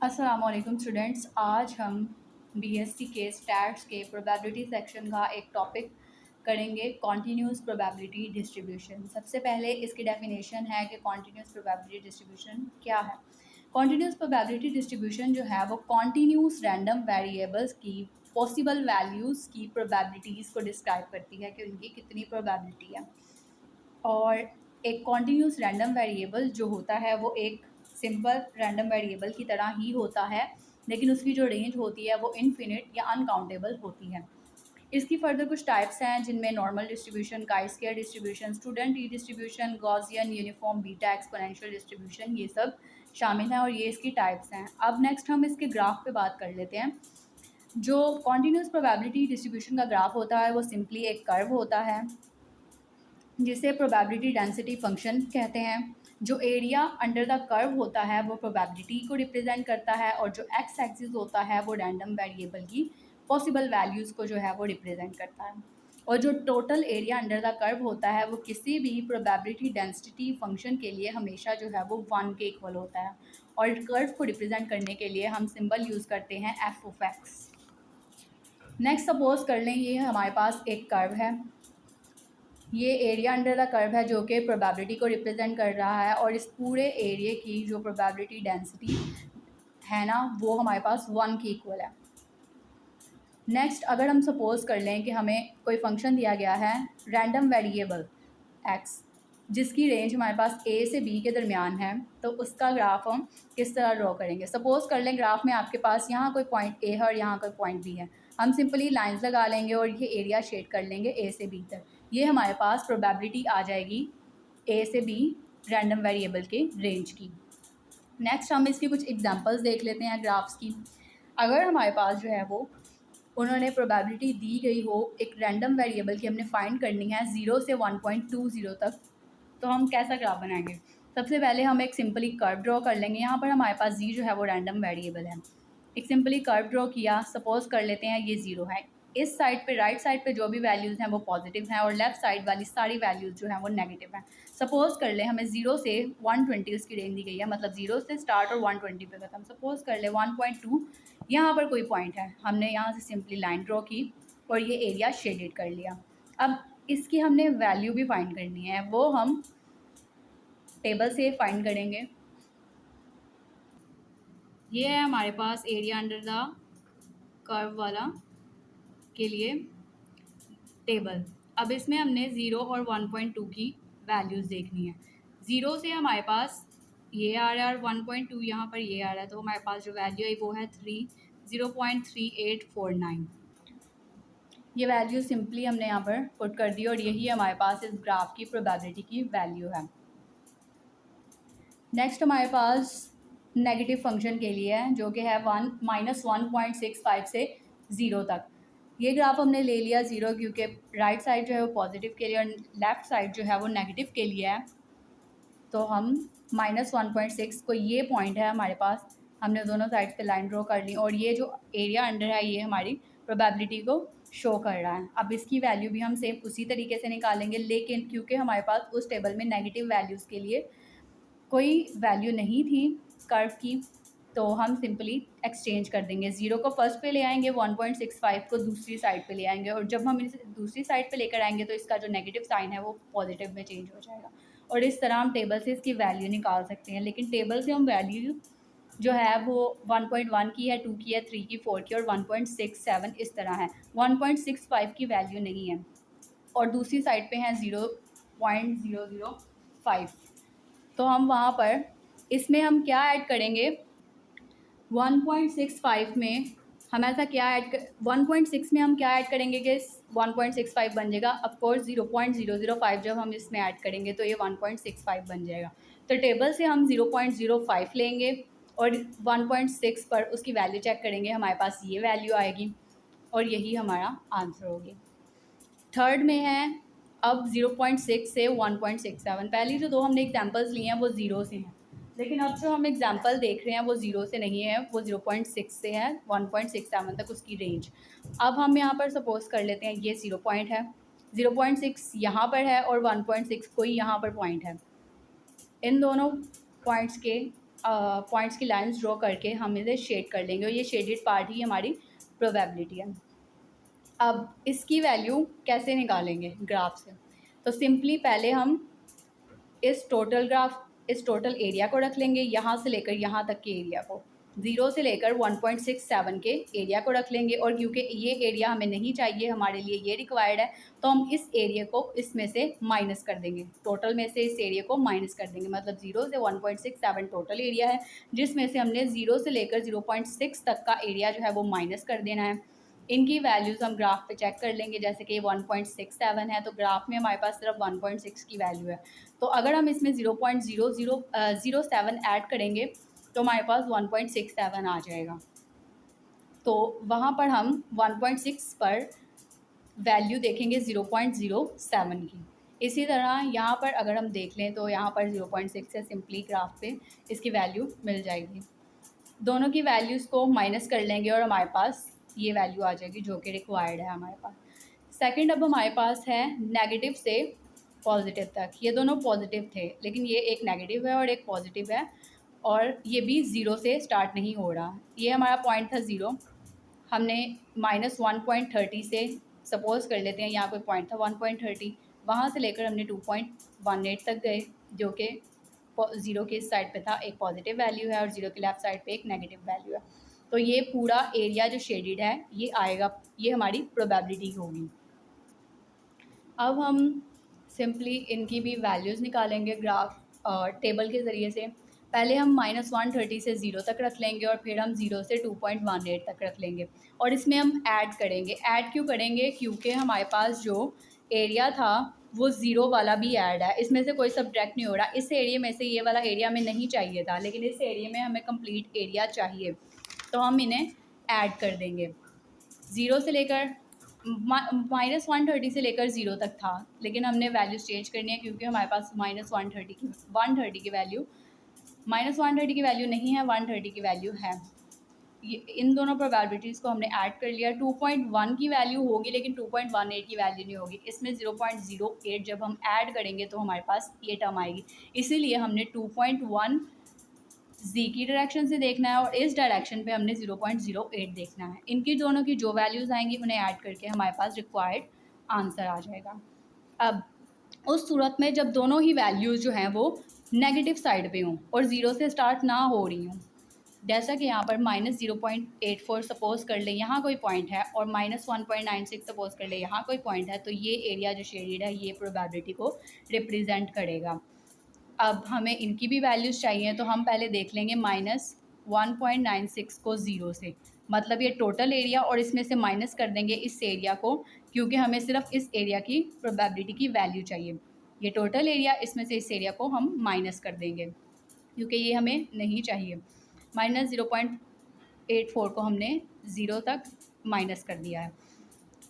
अस्सलाम वालेकुम स्टूडेंट्स। आज हम बीएससी के स्टैट्स के प्रोबेबिलिटी सेक्शन का एक टॉपिक करेंगे, कॉन्टीन्यूस प्रोबेबिलिटी डिस्ट्रीब्यूशन। सबसे पहले इसकी डेफिनेशन है कि कॉन्टीन्यूस प्रोबेबिलिटी डिस्ट्रीब्यूशन क्या है। कॉन्टीन्यूस प्रोबेबिलिटी डिस्ट्रीब्यूशन जो है वो कॉन्टीन्यूस रैंडम वेरिएबल्स की पॉसिबल वैल्यूज़ की प्रोबेबिलिटीज़ को डिस्क्राइब करती है कि उनकी कितनी प्रोबेबिलिटी है। और एक कॉन्टीन्यूस रैंडम वेरिएबल जो होता है वो एक सिंपल रैंडम वेरिएबल की तरह ही होता है, लेकिन उसकी जो रेंज होती है वो इनफिनिट या अनकाउंटेबल होती है। इसकी फर्दर कुछ टाइप्स हैं जिनमें normal distribution, chi square distribution, student T distribution, Gaussian, uniform, beta exponential distribution, ये सब शामिल हैं और ये इसकी टाइप्स हैं। अब नेक्स्ट हम इसके ग्राफ पे बात कर लेते हैं। जो कॉन्टीन्यूस प्रोबेबिलिटी डिस्ट्रीब्यूशन का ग्राफ होता है वो सिंपली एक कर्व होता है जिसे प्रोबेबिलिटी डेंसिटी फंक्शन कहते हैं। जो एरिया अंडर द कर्व होता है वो प्रोबेबिलिटी को रिप्रेजेंट करता है और जो एक्स एक्सिस होता है वो रैंडम वेरिएबल की पॉसिबल वैल्यूज़ को जो है वो रिप्रेजेंट करता है। और जो total area under the curve होता है वो किसी भी प्रोबेबिलिटी डेंसिटी फंक्शन के लिए हमेशा जो है वो 1 के इक्वल होता है। और कर्व को रिप्रेजेंट करने के लिए हम सिंबल यूज़ करते हैं F of x. Next suppose कर लें ये हमारे पास एक कर्व है, ये एरिया अंडर द कर्व है जो कि प्रोबेबिलिटी को रिप्रेजेंट कर रहा है और इस पूरे एरिया की जो प्रोबेबिलिटी डेंसिटी है ना वो हमारे पास 1 की इक्वल है। नेक्स्ट अगर हम सपोज कर लें कि हमें कोई फंक्शन दिया गया है रैंडम वेरिएबल x जिसकी रेंज हमारे पास a से b के दरमियान है, तो उसका ग्राफ हम किस तरह ड्रॉ करेंगे। सपोज कर लें ग्राफ में आपके पास यहाँ कोई पॉइंट a है और यहाँ कोई पॉइंट b है। हम सिंपली लाइंस लगा लेंगे और ये एरिया शेड कर लेंगे a से b तक। ये हमारे पास प्रोबेबिलिटी आ जाएगी a से b रैंडम वेरिएबल के रेंज की। नेक्स्ट हम इसकी कुछ एग्जांपल्स देख लेते हैं ग्राफ्स की। अगर हमारे पास जो है वो उन्होंने प्रोबेबिलिटी दी गई हो एक रैंडम वेरिएबल की, हमने फाइंड करनी है 0 से 1.20 तक, तो हम कैसा ग्राफ बनाएंगे। सबसे पहले हम एक सिंपली कर्व ड्रॉ कर लेंगे। यहाँ पर हमारे पास जी जो है वो रैंडम वेरिएबल है। एक सिंपली कर्व ड्रॉ किया, सपोज कर लेते हैं ये 0 है। इस साइड पे राइट साइड पे जो भी वैल्यूज़ हैं वो पॉजिटिव हैं और लेफ्ट साइड वाली सारी वैल्यूज़ जो हैं वो नेगेटिव हैं। सपोज कर ले हमें 0 से 120 उसकी रेंज दी गई है, मतलब 0 से स्टार्ट और 120 पे खत्म। सपोज कर ले 1.2 यहाँ पर कोई पॉइंट है, हमने यहाँ से सिंपली लाइन ड्रॉ की और ये एरिया शेडेड कर लिया। अब इसकी हमने वैल्यू भी फाइंड करनी है, वो हम टेबल से फाइंड करेंगे। ये है हमारे पास एरिया अंडर द कर्व वाला के लिए टेबल। अब इसमें हमने 0 और 1.2 की वैल्यूज़ देखनी है। 0 से हमारे पास ये आ रहा है और 1.2 यहाँ पर ये आ रहा है, तो हमारे पास जो वैल्यू है वो है 0.3849। ये वैल्यू सिंपली हमने यहाँ पर पुट कर दी और यही हमारे पास इस ग्राफ की प्रोबेबिलिटी की वैल्यू है। नेक्स्ट हमारे पास नेगेटिव फंक्शन के लिए है जो कि है -1.65 से 0 तक। ये ग्राफ हमने ले लिया 0 क्योंकि राइट साइड जो है वो पॉजिटिव के लिए और लेफ़्ट साइड जो है वो नेगेटिव के लिए है। तो हम -1.6 को ये पॉइंट है हमारे पास, हमने दोनों साइड पे लाइन ड्रॉ कर ली और ये जो एरिया अंडर है ये हमारी प्रोबेबिलिटी को शो कर रहा है। अब इसकी वैल्यू भी हम सेम उसी तरीके से निकालेंगे, लेकिन क्योंकि हमारे पास उस टेबल में नेगेटिव वैल्यूज़ के लिए कोई वैल्यू नहीं थी कर्व की, तो हम सिंपली एक्सचेंज कर देंगे। 0 को फर्स्ट पे ले आएंगे, 1.65 को दूसरी साइड पे ले आएंगे और जब हम इसे दूसरी साइड पे लेकर आएंगे तो इसका जो नेगेटिव साइन है वो पॉजिटिव में चेंज हो जाएगा और इस तरह हम टेबल से इसकी वैल्यू निकाल सकते हैं। लेकिन टेबल से हम वैल्यू जो है वो 1.1 की है, 2 की है, 3 की, 4 की और 1.67 इस तरह है। 1.65 की वैल्यू नहीं है और दूसरी साइड पे है 0.005। तो हम वहाँ पर इसमें हम क्या ऐड करेंगे, 1.65 में हम ऐसा क्या ऐड 1.6 में हम क्या ऐड करेंगे कि 1.65 बन जाएगा। ऑफकोर्स 0.005 जब हम इसमें ऐड करेंगे तो ये 1.65 बन जाएगा। तो टेबल से हम 0.05 लेंगे और 1.6 पर उसकी वैल्यू चेक करेंगे, हमारे पास ये वैल्यू आएगी और यही हमारा आंसर होगी। थर्ड में है अब 0.6 से 1.67। पहली जो दो हमने एग्जांपल्स लिए हैं वो 0 से हैं, लेकिन अब जो हम एग्जांपल देख रहे हैं वो 0 से नहीं है, वो 0.6 से है 1.67 तक उसकी रेंज। अब हम यहाँ पर सपोज कर लेते हैं ये 0 पॉइंट है, 0.6 यहाँ पर है और 1.6 कोई यहाँ पर पॉइंट है। इन दोनों पॉइंट्स के पॉइंट्स की लाइंस ड्रॉ करके हम इसे शेड कर लेंगे और ये शेडेड पार्ट ही हमारी प्रोबेबिलिटी है। अब इसकी वैल्यू कैसे निकालेंगे ग्राफ से? तो सिंपली पहले हम इस टोटल एरिया को रख लेंगे, यहाँ से लेकर यहाँ तक के एरिया को, 0 से लेकर 1.67 के एरिया को रख लेंगे। और क्योंकि ये एरिया हमें नहीं चाहिए, हमारे लिए ये रिक्वायर्ड है, तो हम इस एरिया को इसमें से माइनस कर देंगे, टोटल में से इस एरिया को माइनस कर देंगे। मतलब 0 से 1.67 टोटल एरिया है, जिसमें से हमने 0 से लेकर 0.6 तक का एरिया जो है वो माइनस कर देना है। इनकी वैल्यूज़ हम ग्राफ पे चेक कर लेंगे। जैसे कि 1.67 है, तो ग्राफ में हमारे पास सिर्फ 1.6 की वैल्यू है। तो अगर हम इसमें 0.0007 ऐड करेंगे तो हमारे पास 1.67 आ जाएगा। तो वहाँ पर हम 1.6 पर वैल्यू देखेंगे 0.07 की। इसी तरह यहाँ पर अगर हम देख लें तो यहाँ पर 0.6 है, सिंपली ग्राफ पे इसकी वैल्यू मिल जाएगी। दोनों की वैल्यूज़ को माइनस कर लेंगे और हमारे पास ये वैल्यू आ जाएगी जो कि रिक्वायर्ड है हमारे पास। सेकंड, अब हमारे पास है नेगेटिव से पॉजिटिव तक। ये दोनों पॉजिटिव थे, लेकिन ये एक नेगेटिव है और एक पॉजिटिव है, और ये भी ज़ीरो से स्टार्ट नहीं हो रहा। ये हमारा पॉइंट था ज़ीरो, हमने -1.30 से सपोज़ कर लेते हैं, यहाँ कोई पॉइंट था 1.30, वहाँ से लेकर हमने 2.18 तक गए, जो कि ज़ीरो के इस साइड पे था, एक पॉजिटिव वैल्यू है, और ज़ीरो के लेफ़्ट साइड पे एक नेगेटिव वैल्यू है। तो ये पूरा एरिया जो शेडेड है ये आएगा, ये हमारी प्रोबेबिलिटी होगी। अब हम सिंपली इनकी भी वैल्यूज़ निकालेंगे ग्राफ टेबल के ज़रिए से। पहले हम -130 से 0 तक रख लेंगे और फिर हम 0 से 2.18 तक रख लेंगे, और इसमें हम ऐड करेंगे। ऐड क्यों करेंगे? क्योंकि हमारे पास जो एरिया था वो ज़ीरो वाला भी ऐड है, इसमें से कोई सब्ट्रैक्ट नहीं हो रहा। इस एरिया में से ये वाला एरिया हमें नहीं चाहिए था, लेकिन इस एरिया में हमें कंप्लीट एरिया चाहिए, तो हम इन्हें ऐड कर देंगे। 0 से लेकर -130 से लेकर 0 तक था, लेकिन हमने वैल्यूज़ चेंज करनी है क्योंकि हमारे पास -130 की वैल्यू -130 की वैल्यू नहीं है, 130 की वैल्यू है। ये इन दोनों प्रोबेबिलिटीज़ को हमने ऐड कर लिया। 2.1 की वैल्यू होगी, लेकिन 2.18 की वैल्यू नहीं होगी। इसमें 0.08 जब हम ऐड करेंगे तो हमारे पास ये टर्म आएगी। इसीलिए हमने 2.1 जी की डायरेक्शन से देखना है और इस डायरेक्शन पे हमने 0.08 देखना है। इनकी दोनों की जो वैल्यूज़ आएंगी उन्हें ऐड करके हमारे पास रिक्वायर्ड आंसर आ जाएगा। अब उस सूरत में जब दोनों ही वैल्यूज़ जो हैं वो नेगेटिव साइड पे हों और ज़ीरो से स्टार्ट ना हो रही हों, जैसा कि यहाँ पर -0.84 सपोज़ कर ले यहाँ कोई पॉइंट है, और -1.96 सपोज़ कर ले यहाँ कोई पॉइंट है, तो ये एरिया जो शेडेड है ये प्रोबेबिलिटी को रिप्रेजेंट करेगा। अब हमें इनकी भी वैल्यूज़ चाहिए, तो हम पहले देख लेंगे -1.96 को 0 से, मतलब ये टोटल एरिया, और इसमें से माइनस कर देंगे इस एरिया को, क्योंकि हमें सिर्फ इस एरिया की प्रोबेबिलिटी की वैल्यू चाहिए। ये टोटल एरिया, इसमें से इस एरिया को हम माइनस कर देंगे क्योंकि ये हमें नहीं चाहिए। -0.84 को हमने 0 तक माइनस कर दिया है।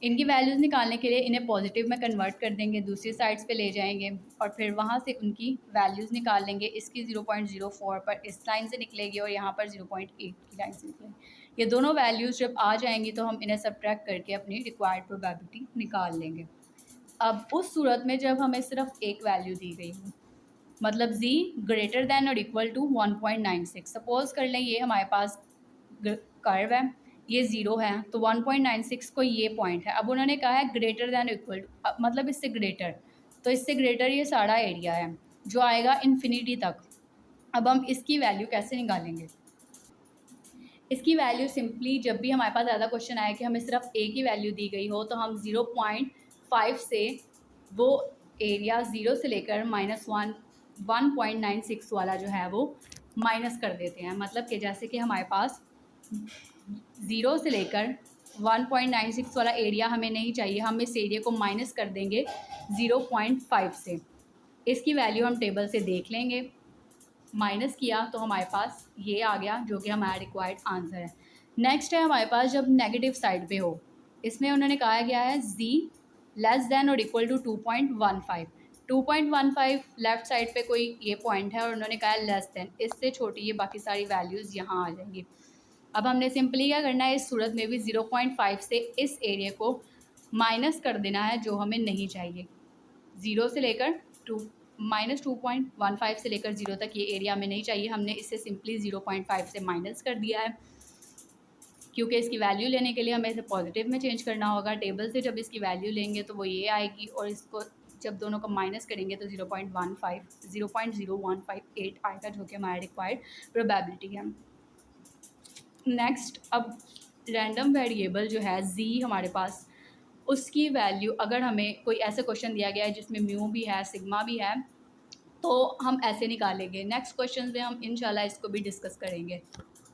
इनकी वैल्यूज़ निकालने के लिए इन्हें पॉजिटिव में कन्वर्ट कर देंगे, दूसरी साइड्स पे ले जाएंगे और फिर वहाँ से उनकी वैल्यूज़ निकाल लेंगे। इसकी 0.04 पर इस लाइन से निकलेगी और यहाँ पर 0.8 की लाइन से निकलेगी। ये दोनों वैल्यूज़ जब आ जाएंगी तो हम इन्हें सब्ट्रैक्ट करके अपनी रिक्वायर्ड प्रोबेबिलिटी निकाल लेंगे। अब उस सूरत में जब हमें सिर्फ एक वैल्यू दी गई हो, मतलब z ग्रेटर दैन और इक्वल टू 1.96, सपोज़ कर लें ये हमारे पास कर्व है, ये 0 है, तो 1.96 को ये पॉइंट है। अब उन्होंने कहा है ग्रेटर दैन इक्वल टू, मतलब इससे ग्रेटर, तो इससे ग्रेटर ये सारा एरिया है जो आएगा इन्फिनिटी तक। अब हम इसकी वैल्यू कैसे निकालेंगे? इसकी वैल्यू सिंपली, जब भी हमारे पास ज़्यादा क्वेश्चन आया कि हमें सिर्फ ए की वैल्यू दी गई हो, तो हम 0.5 से वो एरिया 0 से लेकर -1.96 वाला जो है वो माइनस कर देते हैं। मतलब कि जैसे कि हमारे पास 0 से लेकर 1.96 वाला एरिया हमें नहीं चाहिए, हम इस एरिया को माइनस कर देंगे 0.5 से। इसकी वैल्यू हम टेबल से देख लेंगे, माइनस किया तो हमारे पास ये आ गया जो कि हमारा रिक्वायर्ड आंसर है। नेक्स्ट है हमारे पास जब नेगेटिव साइड पे हो, इसमें उन्होंने कहा गया है z लेस दैन और इक्वल टू 2.15। 2.15 लेफ्ट साइड पे कोई ये पॉइंट है और उन्होंने कहा है लेस दैन, इससे छोटी ये बाकी सारी वैल्यूज़ यहाँ आ जाएंगी। अब हमने सिंपली क्या करना है, इस सूरत में भी 0.5 से इस एरिया को माइनस कर देना है जो हमें नहीं चाहिए। 0 से लेकर -2.15 से लेकर 0 तक ये एरिया हमें नहीं चाहिए, हमने इसे सिंपली 0.5 से माइनस कर दिया है, क्योंकि इसकी वैल्यू लेने के लिए हमें इसे पॉजिटिव में चेंज करना होगा। टेबल से जब इसकी वैल्यू लेंगे तो वो ये आएगी, और इसको जब दोनों को माइनस करेंगे तो 0.0158 आएगा, जो कि हमारा रिक्वायर्ड प्रोबेबिलिटी है। नेक्स्ट, अब रैंडम वेरिएबल जो है z हमारे पास, उसकी वैल्यू अगर हमें कोई ऐसा क्वेश्चन दिया गया है जिसमें म्यू भी है, सिग्मा भी है, तो हम ऐसे निकालेंगे। नेक्स्ट क्वेश्चन में हम इंशाल्लाह इसको भी डिस्कस करेंगे।